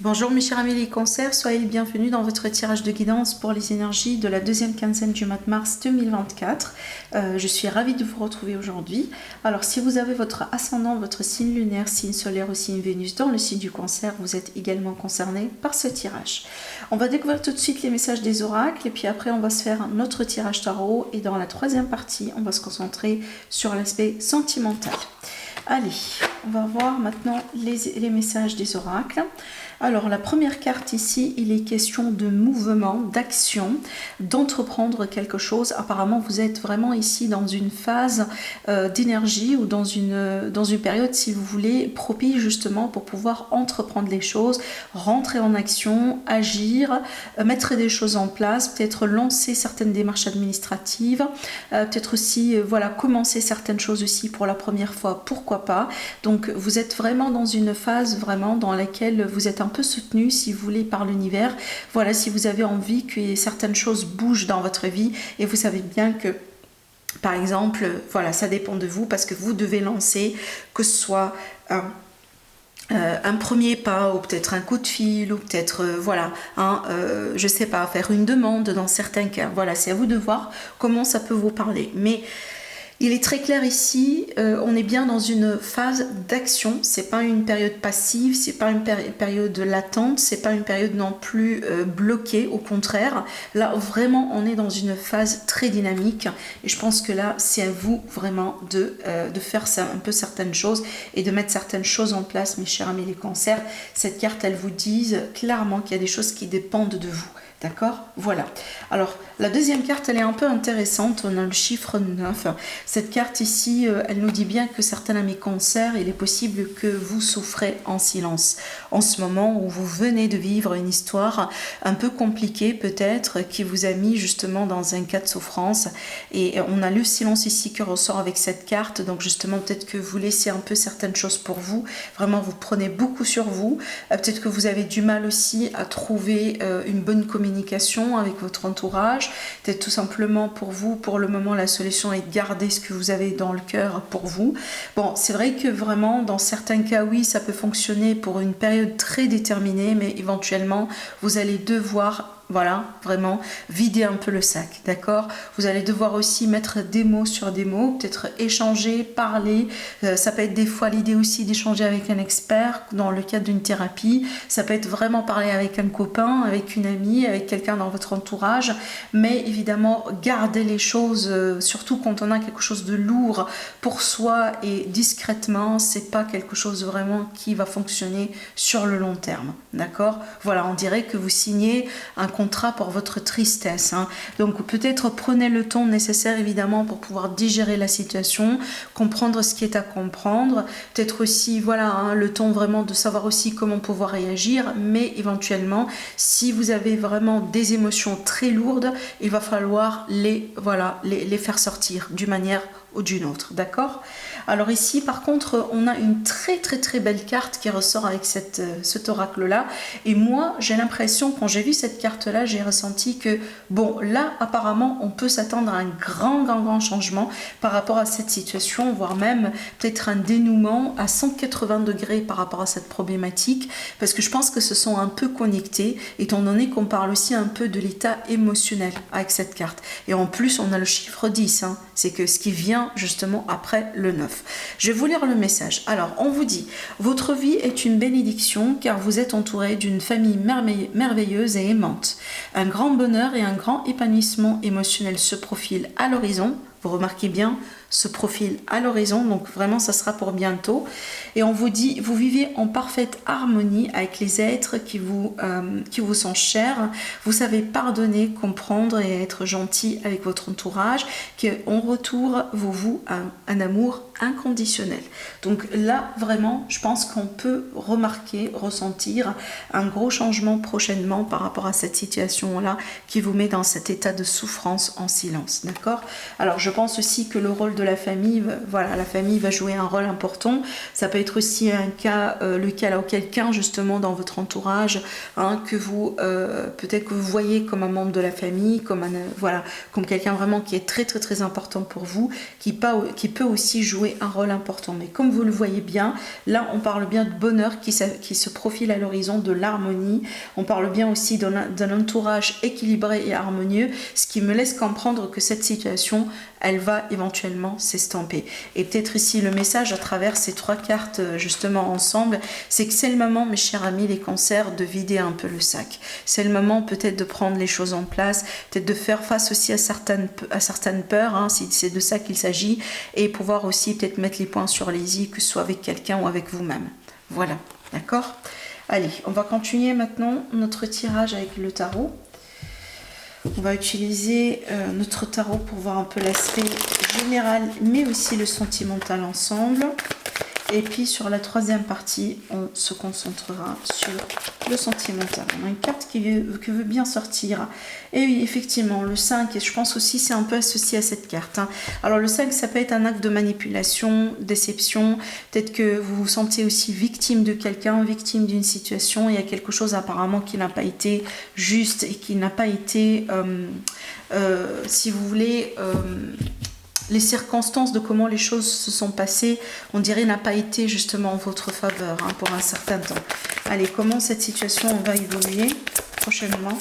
Bonjour mes chers amis les cancers, soyez les bienvenus dans votre tirage de guidance pour les énergies de la deuxième quinzaine du mois de mars 2024. Je suis ravie de vous retrouver aujourd'hui. Alors si vous avez votre ascendant, votre signe lunaire, signe solaire ou signe Vénus dans le signe du cancer, vous êtes également concerné par ce tirage. On va découvrir tout de suite les messages des oracles et puis après on va se faire un autre tirage tarot et dans la troisième partie on va se concentrer sur l'aspect sentimental. Allez, on va voir maintenant les messages des oracles. Alors la première carte ici, il est question de mouvement, d'action, d'entreprendre quelque chose. Apparemment vous êtes vraiment ici dans une phase d'énergie ou dans une période, si vous voulez, propice justement pour pouvoir entreprendre les choses, rentrer en action, agir, mettre des choses en place, peut-être lancer certaines démarches administratives, peut-être aussi voilà, commencer certaines choses aussi pour la première fois, pourquoi pas. Donc vous êtes vraiment dans une phase vraiment dans laquelle vous êtes un peu soutenu, si vous voulez, par l'univers. Voilà, si vous avez envie que certaines choses bougent dans votre vie et vous savez bien que par exemple, voilà, ça dépend de vous parce que vous devez lancer, que ce soit un premier pas ou peut-être un coup de fil ou peut-être voilà, je sais pas, faire une demande dans certains cas. Voilà, c'est à vous de voir comment ça peut vous parler. Mais il est très clair ici, on est bien dans une phase d'action, c'est pas une période passive, c'est pas une période latente, c'est pas une période non plus bloquée, au contraire. Là vraiment on est dans une phase très dynamique et je pense que là c'est à vous vraiment de faire un peu certaines choses et de mettre certaines choses en place, mes chers amis les cancers. Cette carte elle vous dit clairement qu'il y a des choses qui dépendent de vous. D'accord? Voilà. Alors, la deuxième carte, elle est un peu intéressante. On a le chiffre 9. Cette carte ici, elle nous dit bien que certains amis cancers, il est possible que vous souffrez en silence. En ce moment où vous venez de vivre une histoire un peu compliquée peut-être, qui vous a mis justement dans un cas de souffrance. Et on a le silence ici qui ressort avec cette carte. Donc justement, peut-être que vous laissez un peu certaines choses pour vous. Vraiment, vous prenez beaucoup sur vous. Peut-être que vous avez du mal aussi à trouver une bonne communication avec votre entourage, peut-être tout simplement pour vous, pour le moment la solution est de garder ce que vous avez dans le cœur pour vous. Bon, c'est vrai que vraiment dans certains cas oui ça peut fonctionner pour une période très déterminée, mais éventuellement vous allez devoir voilà, vraiment vider un peu le sac, d'accord? Vous allez devoir aussi mettre des mots sur des mots, peut-être échanger, parler. Ça peut être des fois l'idée aussi d'échanger avec un expert dans le cadre d'une thérapie. Ça peut être vraiment parler avec un copain, avec une amie, avec quelqu'un dans votre entourage. Mais évidemment, garder les choses, surtout quand on a quelque chose de lourd pour soi et discrètement, c'est pas quelque chose vraiment qui va fonctionner sur le long terme, d'accord? Voilà, on dirait que vous signez un contrat pour votre tristesse. Hein. Donc peut-être prenez le temps nécessaire évidemment pour pouvoir digérer la situation, comprendre ce qui est à comprendre, peut-être aussi voilà hein, le temps vraiment de savoir aussi comment pouvoir réagir, mais éventuellement si vous avez vraiment des émotions très lourdes, il va falloir les faire sortir d'une manière ou d'une autre, d'accord? Alors ici par contre on a une très très très belle carte qui ressort avec cet oracle là, et moi j'ai l'impression quand j'ai vu cette carte là j'ai ressenti que bon là apparemment on peut s'attendre à un grand changement par rapport à cette situation, voire même peut-être un dénouement à 180 degrés par rapport à cette problématique, parce que je pense que ce sont un peu connectés étant donné qu'on parle aussi un peu de l'état émotionnel avec cette carte, et en plus on a le chiffre 10 hein, c'est que ce qui vient justement après le 9. Je vais vous lire le message. Alors, on vous dit, votre vie est une bénédiction car vous êtes entouré d'une famille merveilleuse et aimante. Un grand bonheur et un grand épanouissement émotionnel se profilent à l'horizon. Vous remarquez bien ce profil à l'horizon, donc vraiment ça sera pour bientôt. Et on vous dit, vous vivez en parfaite harmonie avec les êtres qui vous sont chers. Vous savez pardonner, comprendre et être gentil avec votre entourage, qu'en retour vous vouez un amour inconditionnel. Donc là vraiment je pense qu'on peut remarquer, ressentir un gros changement prochainement par rapport à cette situation là qui vous met dans cet état de souffrance en silence, d'accord? Alors je pense aussi que le rôle de la famille, voilà, la famille va jouer un rôle important. Ça peut être aussi le cas où quelqu'un justement dans votre entourage, hein, que vous peut-être que vous voyez comme un membre de la famille, comme comme quelqu'un vraiment qui est très très très important pour vous, qui peut aussi jouer un rôle important. Mais comme vous le voyez bien, là on parle bien de bonheur qui se profile à l'horizon, de l'harmonie. On parle bien aussi d'un entourage équilibré et harmonieux, ce qui me laisse comprendre que cette situation, elle va éventuellement s'estomper. Et peut-être ici le message à travers ces 3 cartes justement ensemble, c'est que c'est le moment, mes chers amis les cancers, de vider un peu le sac. C'est le moment peut-être de prendre les choses en place, peut-être de faire face aussi à certaines peurs, hein, si c'est de ça qu'il s'agit, et pouvoir aussi peut-être mettre les points sur les i, que ce soit avec quelqu'un ou avec vous-même. Voilà, d'accord ? Allez, on va continuer maintenant notre tirage avec le tarot. On va utiliser notre tarot pour voir un peu l'aspect général, mais aussi le sentimental ensemble. Et puis sur la 3e partie, on se concentrera sur le sentimental. On a une carte qui veut bien sortir. Et oui, effectivement, le 5, et je pense aussi c'est un peu associé à cette carte. Hein. Alors le 5, ça peut être un acte de manipulation, déception. Peut-être que vous vous sentez aussi victime de quelqu'un, victime d'une situation. Il y a quelque chose apparemment qui n'a pas été juste et qui n'a pas été, si vous voulez... les circonstances de comment les choses se sont passées, on dirait, n'a pas été justement en votre faveur, hein, pour un certain temps. Allez, comment cette situation va évoluer prochainement?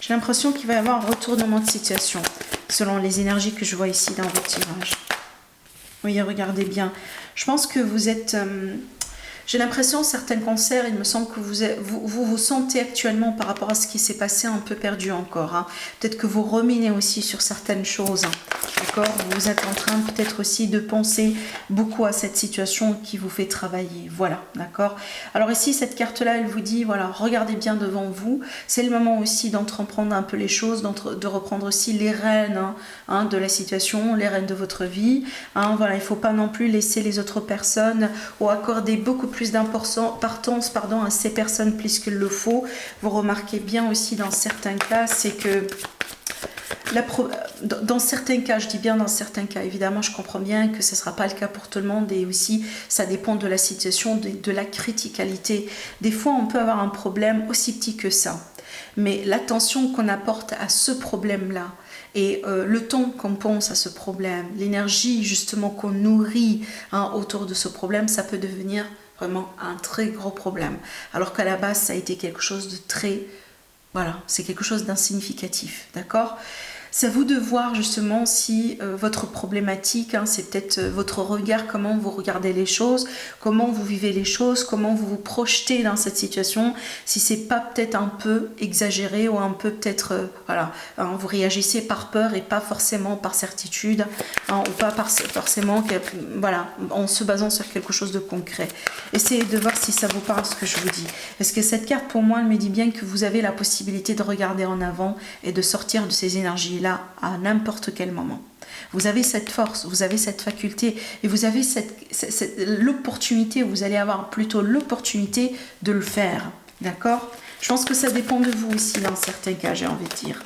J'ai l'impression qu'il va y avoir un retournement de situation, selon les énergies que je vois ici dans votre tirage. Oui, regardez bien. Je pense que vous êtes... j'ai l'impression, certains cancers, il me semble que vous sentez actuellement par rapport à ce qui s'est passé un peu perdu encore. Hein. Peut-être que vous ruminez aussi sur certaines choses. Hein. D'accord ? Vous êtes en train peut-être aussi de penser beaucoup à cette situation qui vous fait travailler. Voilà, d'accord ? Alors ici, cette carte-là, elle vous dit, voilà, regardez bien devant vous. C'est le moment aussi d'entreprendre un peu les choses, de reprendre aussi les rênes, hein, de la situation, les rênes de votre vie. Hein, voilà, il ne faut pas non plus laisser les autres personnes ou accorder beaucoup plus d'importance à ces personnes plus qu'il le faut. Vous remarquez bien aussi dans certains cas, c'est que dans certains cas, je dis bien dans certains cas, évidemment je comprends bien que ce ne sera pas le cas pour tout le monde et aussi ça dépend de la situation, de la criticalité. Des fois on peut avoir un problème aussi petit que ça, mais l'attention qu'on apporte à ce problème-là et le temps qu'on pense à ce problème, l'énergie justement qu'on nourrit, hein, autour de ce problème, ça peut devenir vraiment un très gros problème. Alors qu'à la base, ça a été quelque chose de très... Voilà, c'est quelque chose d'insignificatif, d'accord ? C'est à vous de voir justement si votre problématique, hein, c'est peut-être votre regard, comment vous regardez les choses, comment vous vivez les choses, comment vous vous projetez dans cette situation, si c'est pas peut-être un peu exagéré ou un peu peut-être, voilà, hein, vous réagissez par peur et pas forcément par certitude, hein, ou pas forcément, voilà, en se basant sur quelque chose de concret. Essayez de voir si ça vous parle ce que je vous dis. Parce que cette carte, pour moi, elle me dit bien que vous avez la possibilité de regarder en avant et de sortir de ces énergies là à n'importe quel moment. Vous avez cette force, vous avez cette faculté et vous avez l'opportunité, vous allez avoir plutôt l'opportunité de le faire, d'accord ? Je pense que ça dépend de vous aussi dans certains cas, j'ai envie de dire.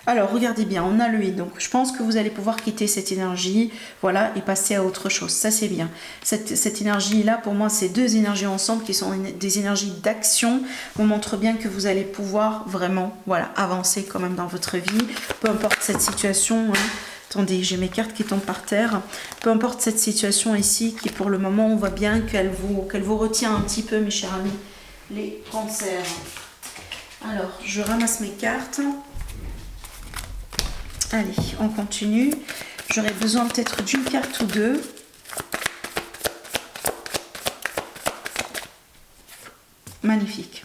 Alors, regardez bien, on a le i, donc je pense que vous allez pouvoir quitter cette énergie, voilà, et passer à autre chose, ça c'est bien. Cette énergie-là, pour moi, c'est 2 énergies ensemble qui sont des énergies d'action, vous montrent bien que vous allez pouvoir vraiment, voilà, avancer quand même dans votre vie, peu importe cette situation, hein. Attendez, j'ai mes cartes qui tombent par terre. Peu importe cette situation ici, qui pour le moment, on voit bien qu'elle vous retient un petit peu, mes chers amis, les cancers. Alors, je ramasse mes cartes. Allez, on continue. J'aurais besoin peut-être d'une carte ou 2. Magnifique.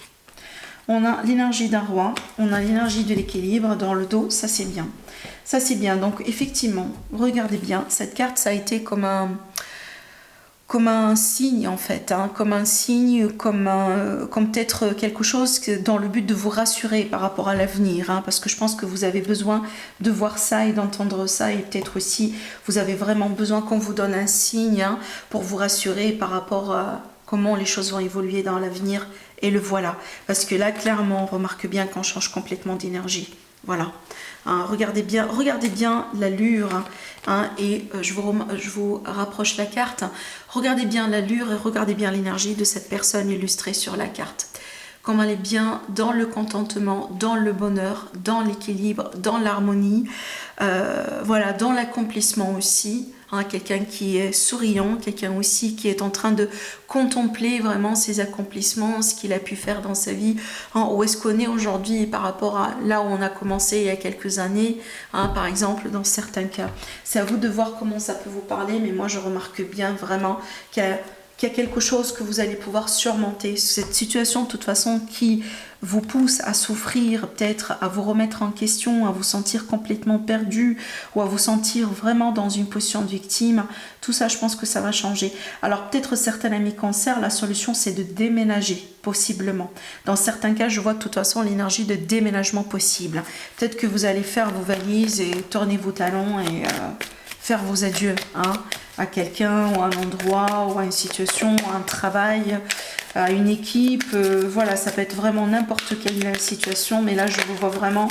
On a l'énergie d'un roi, on a l'énergie de l'équilibre dans le dos, ça c'est bien. Ça c'est bien, donc effectivement, regardez bien, cette carte ça a été comme un signe en fait, hein, comme un signe, comme peut-être quelque chose dans le but de vous rassurer par rapport à l'avenir, hein, parce que je pense que vous avez besoin de voir ça et d'entendre ça et peut-être aussi vous avez vraiment besoin qu'on vous donne un signe, hein, pour vous rassurer par rapport à comment les choses vont évoluer dans l'avenir et le voilà. Parce que là clairement on remarque bien qu'on change complètement d'énergie. Voilà. Hein, regardez bien l'allure, hein, et je vous rapproche la carte. Regardez bien l'allure et regardez bien l'énergie de cette personne illustrée sur la carte. Comme elle est bien dans le contentement, dans le bonheur, dans l'équilibre, dans l'harmonie, voilà, dans l'accomplissement aussi. Hein, quelqu'un qui est souriant, quelqu'un aussi qui est en train de contempler vraiment ses accomplissements, ce qu'il a pu faire dans sa vie, hein, où est-ce qu'on est aujourd'hui par rapport à là où on a commencé il y a quelques années, hein, par exemple dans certains cas. C'est à vous de voir comment ça peut vous parler, mais moi je remarque bien vraiment qu'il y a quelque chose que vous allez pouvoir surmonter. Cette situation de toute façon qui vous pousse à souffrir, peut-être à vous remettre en question, à vous sentir complètement perdu ou à vous sentir vraiment dans une position de victime, tout ça je pense que ça va changer. Alors peut-être certains amis cancer, la solution c'est de déménager, possiblement. Dans certains cas je vois de toute façon l'énergie de déménagement possible. Peut-être que vous allez faire vos valises et tourner vos talons et faire vos adieux, hein, à quelqu'un ou à un endroit ou à une situation, à un travail, à une équipe, voilà, ça peut être vraiment n'importe quelle situation, mais là je vous vois vraiment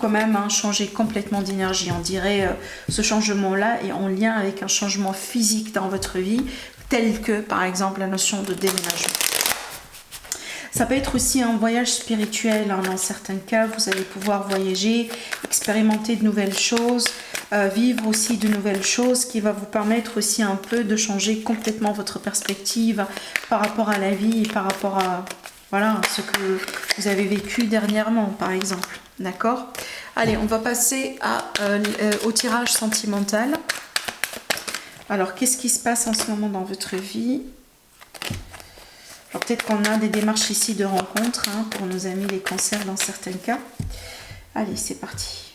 quand même, hein, changer complètement d'énergie. On dirait ce changement là est en lien avec un changement physique dans votre vie, tel que par exemple la notion de déménagement. Ça peut être aussi un voyage spirituel, hein. Dans certains cas, vous allez pouvoir voyager, expérimenter de nouvelles choses, vivre aussi de nouvelles choses qui va vous permettre aussi un peu de changer complètement votre perspective par rapport à la vie et par rapport à voilà, ce que vous avez vécu dernièrement, par exemple. D'accord? Allez, on va passer au tirage sentimental. Alors, qu'est-ce qui se passe en ce moment dans votre vie? Alors peut-être qu'on a des démarches ici de rencontre, hein, pour nos amis les cancers dans certains cas. Allez, c'est parti.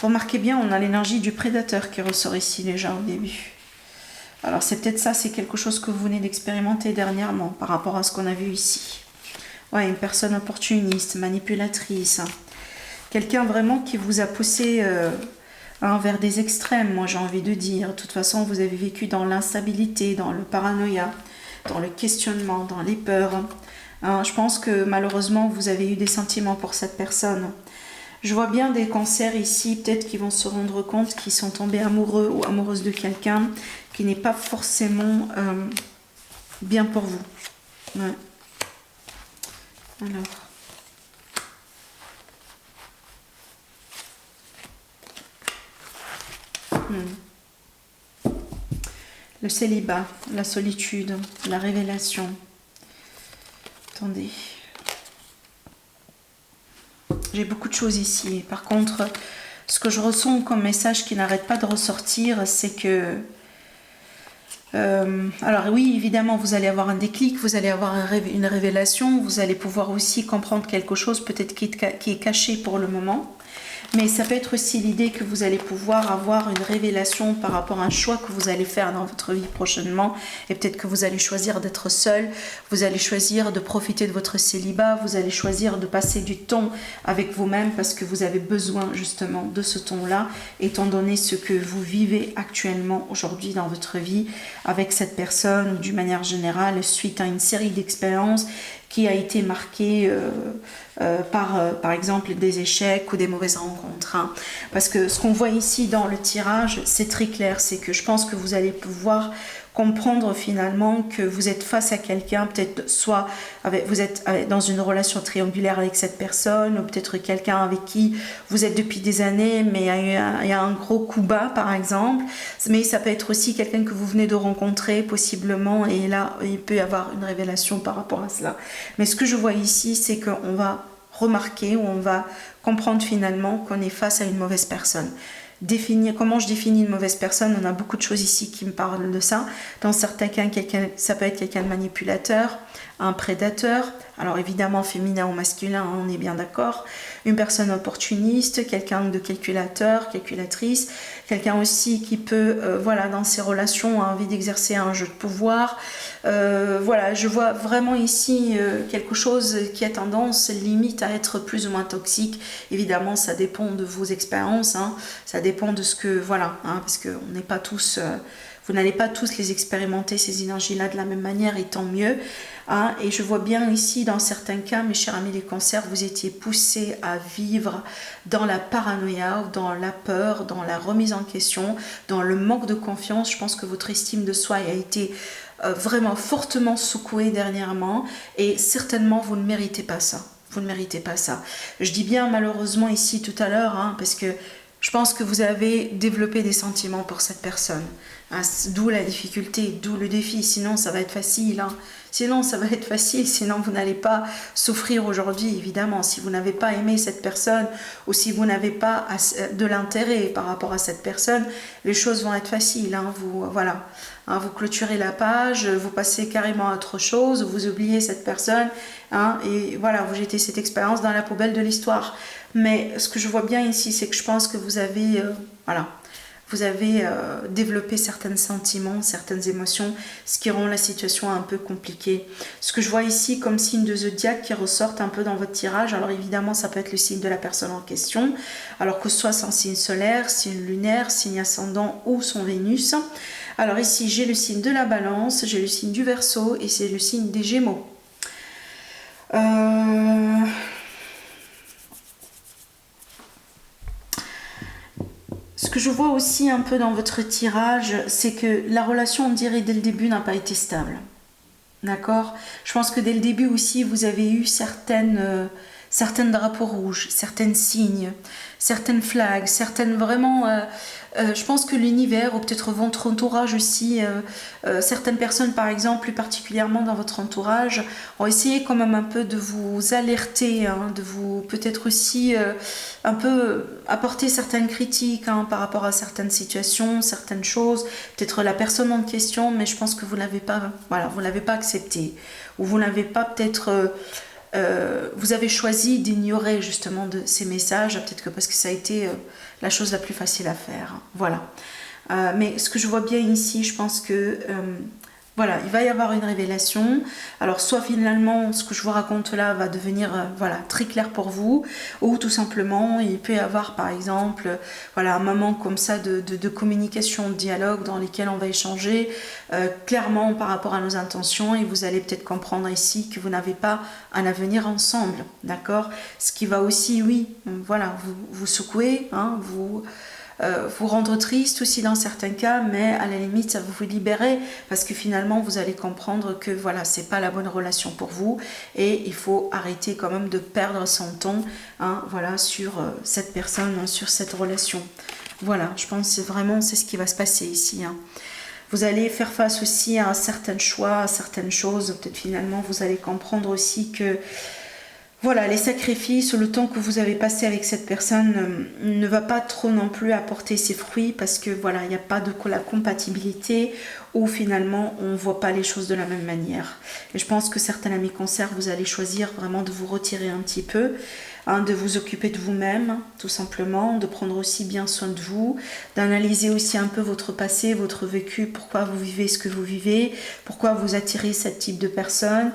Remarquez bien, on a l'énergie du prédateur qui ressort ici déjà au début. Alors c'est peut-être ça, c'est quelque chose que vous venez d'expérimenter dernièrement par rapport à ce qu'on a vu ici. Ouais, une personne opportuniste, manipulatrice, hein. Quelqu'un vraiment qui vous a poussé vers des extrêmes, moi j'ai envie de dire. De toute façon, vous avez vécu dans l'instabilité, dans le paranoïa, dans le questionnement, dans les peurs. Hein, je pense que malheureusement, vous avez eu des sentiments pour cette personne. Je vois bien des cancers ici, peut-être qu'ils vont se rendre compte qu'ils sont tombés amoureux ou amoureuses de quelqu'un qui n'est pas forcément bien pour vous. Ouais. Alors... Le célibat, la solitude, la révélation. Attendez. J'ai beaucoup de choses ici. Par contre, ce que je ressens comme message qui n'arrête pas de ressortir, c'est que... alors oui, évidemment, vous allez avoir un déclic, vous allez avoir une révélation, vous allez pouvoir aussi comprendre quelque chose peut-être qui est caché pour le moment. Mais ça peut être aussi l'idée que vous allez pouvoir avoir une révélation par rapport à un choix que vous allez faire dans votre vie prochainement. Et peut-être que vous allez choisir d'être seul, vous allez choisir de profiter de votre célibat, vous allez choisir de passer du temps avec vous-même parce que vous avez besoin justement de ce temps-là, étant donné ce que vous vivez actuellement aujourd'hui dans votre vie avec cette personne ou d'une manière générale suite à une série d'expériences qui a été marquée par exemple des échecs ou des mauvaises rencontres, hein. Parce que ce qu'on voit ici dans le tirage, c'est très clair, c'est que je pense que vous allez pouvoir comprendre finalement que vous êtes face à quelqu'un, peut-être soit vous êtes dans une relation triangulaire avec cette personne, ou peut-être quelqu'un avec qui vous êtes depuis des années, mais il y a un gros coup bas par exemple, mais ça peut être aussi quelqu'un que vous venez de rencontrer possiblement, et là il peut y avoir une révélation par rapport à cela. Mais ce que je vois ici, c'est qu'on va remarquer, ou on va comprendre finalement qu'on est face à une mauvaise personne. Comment je définis une mauvaise personne? On a beaucoup de choses ici qui me parlent de ça. Dans certains cas, ça peut être quelqu'un de manipulateur, un prédateur, Alors évidemment féminin ou masculin, hein, on est bien d'accord. Une personne opportuniste, quelqu'un de calculateur, calculatrice, quelqu'un aussi qui peut, voilà, dans ses relations, a envie d'exercer un jeu de pouvoir. Voilà, je vois vraiment ici quelque chose qui a tendance limite à être plus ou moins toxique. Évidemment, ça dépend de vos expériences, hein, ça dépend de ce que, voilà, hein, parce qu'on n'est pas tous... vous n'allez pas tous les expérimenter, ces énergies-là, de la même manière, et tant mieux. Hein. Et je vois bien ici, dans certains cas, mes chers amis les cancers, vous étiez poussés à vivre dans la paranoïa, dans la peur, dans la remise en question, dans le manque de confiance. Je pense que votre estime de soi a été vraiment fortement secouée dernièrement, et certainement, vous ne méritez pas ça. Vous ne méritez pas ça. Je dis bien malheureusement ici tout à l'heure, hein, parce que je pense que vous avez développé des sentiments pour cette personne. Hein, d'où la difficulté, d'où le défi. Sinon, ça va être facile. Hein. Sinon, ça va être facile. Sinon, vous n'allez pas souffrir aujourd'hui, évidemment. Si vous n'avez pas aimé cette personne ou si vous n'avez pas de l'intérêt par rapport à cette personne, les choses vont être faciles. Hein. Vous, voilà. Hein, vous clôturez la page, vous passez carrément à autre chose, vous oubliez cette personne, hein, et voilà, vous jetez cette expérience dans la poubelle de l'histoire. Mais ce que je vois bien ici, c'est que je pense que vous avez, voilà, vous avez développé certains sentiments, certaines émotions, ce qui rend la situation un peu compliquée. Ce que je vois ici comme signe de zodiaque qui ressortent un peu dans votre tirage, alors évidemment ça peut être le signe de la personne en question, alors que ce soit son signe solaire, signe lunaire, signe ascendant ou son Vénus. Alors ici j'ai le signe de la Balance, j'ai le signe du Verseau et c'est le signe des Gémeaux. Ce que je vois aussi un peu dans votre tirage, c'est que la relation, on dirait dès le début, n'a pas été stable. D'accord? Je pense que dès le début aussi, vous avez eu certaines drapeaux rouges, certains signes, certaines flags, certaines vraiment... je pense que l'univers, ou peut-être votre entourage aussi, certaines personnes par exemple, plus particulièrement dans votre entourage, ont essayé quand même un peu de vous alerter, hein, de vous peut-être aussi un peu apporter certaines critiques, hein, par rapport à certaines situations, certaines choses, peut-être la personne en question, mais je pense que vous ne l'avez pas, voilà, vous l'avez pas accepté, ou vous n'avez pas peut-être... vous avez choisi d'ignorer justement ces messages, peut-être que parce que ça a été la chose la plus facile à faire. Voilà. Mais ce que je vois bien ici, je pense que voilà, il va y avoir une révélation. Alors soit finalement ce que je vous raconte là va devenir voilà, très clair pour vous, ou tout simplement il peut y avoir par exemple voilà, un moment comme ça de communication, de dialogue dans lesquels on va échanger clairement par rapport à nos intentions, et vous allez peut-être comprendre ici que vous n'avez pas un avenir ensemble, d'accord? Ce qui va aussi, oui, voilà, vous secouer, hein, vous rendre triste aussi dans certains cas, mais à la limite ça va vous libérer parce que finalement vous allez comprendre que voilà, c'est pas la bonne relation pour vous et il faut arrêter quand même de perdre son temps, hein, voilà, sur cette personne, hein, sur cette relation. Voilà, je pense que c'est ce qui va se passer ici, hein. Vous allez faire face aussi à certains choix, à certaines choses, peut-être finalement vous allez comprendre aussi que voilà, les sacrifices, le temps que vous avez passé avec cette personne ne va pas trop non plus apporter ses fruits parce que voilà, il n'y a pas de la compatibilité ou finalement on ne voit pas les choses de la même manière. Et je pense que certains amis cancers, vous allez choisir vraiment de vous retirer un petit peu, hein, de vous occuper de vous-même, tout simplement, de prendre aussi bien soin de vous, d'analyser aussi un peu votre passé, votre vécu, pourquoi vous vivez ce que vous vivez, pourquoi vous attirez ce type de personne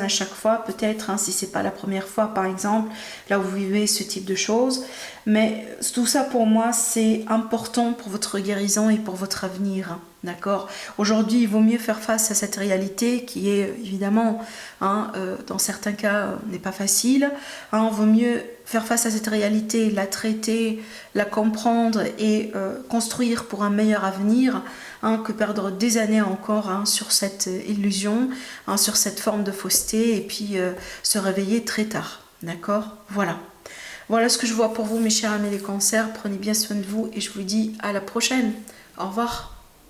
à chaque fois, peut-être, hein, si c'est pas la première fois par exemple, là où vous vivez ce type de choses. Mais tout ça pour moi c'est important pour votre guérison et pour votre avenir, d'accord? Aujourd'hui il vaut mieux faire face à cette réalité qui est évidemment, hein, dans certains cas n'est pas facile, hein, vaut mieux faire face à cette réalité, la traiter, la comprendre et construire pour un meilleur avenir, hein, que perdre des années encore, hein, sur cette illusion, hein, sur cette forme de fausseté et puis se réveiller très tard, d'accord? Voilà ce que je vois pour vous mes chers amis les cancers, prenez bien soin de vous et je vous dis à la prochaine, au revoir.